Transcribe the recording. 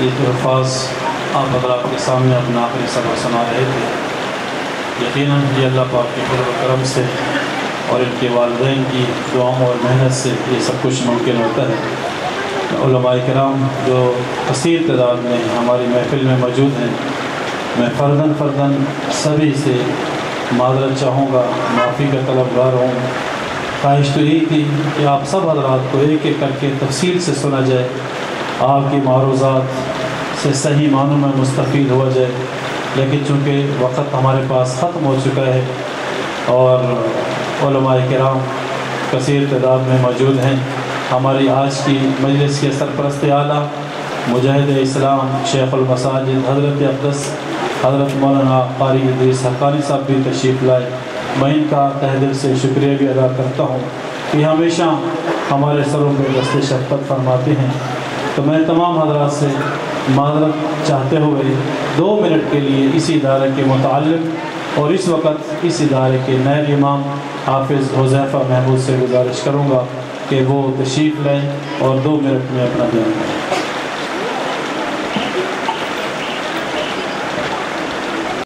یہ جو الفاظ آپ حضرات کے سامنے اپنا آخری سبق سنا رہے تھے، یقیناً یہ اللہ پاک کے فضل و کرم سے اور ان کے والدین کی دعاؤں اور محنت سے یہ سب کچھ ممکن ہوتا ہے۔ علماء کرام جو کثیر تعداد میں ہماری محفل میں موجود ہیں، میں فرداً سبھی سے معذرت چاہوں گا، معافی کا طلبگار ہوں۔ خواہش تو یہی تھی کہ آپ سب حضرات کو ایک ایک کر کے تفصیل سے سنا جائے، آپ کی معروضات سے صحیح معنوں میں مستفید ہوا جائے، لیکن چونکہ وقت ہمارے پاس ختم ہو چکا ہے اور علماء کرام کثیر تعداد میں موجود ہیں، ہماری آج کی مجلس کے سرپرست اعلیٰ مجاہد اسلام شیخ المساجد حضرت اقدس حضرت مولانا قاری ادریس حقانی صاحب بھی تشریف لائے۔ میں ان کا تہ دل سے شکریہ بھی ادا کرتا ہوں کہ ہمیشہ ہمارے سروں پہ دست شفقت فرماتے ہیں۔ تو میں تمام حضرات سے معذرت چاہتے ہوئے 2 منٹ کے لیے اسی ادارے کے متعلق اور اس وقت اس ادارے کے نائب امام حافظ حذیفہ محمود سے گزارش کروں گا کہ وہ تشریف لیں اور 2 منٹ میں اپنا بیان کریں۔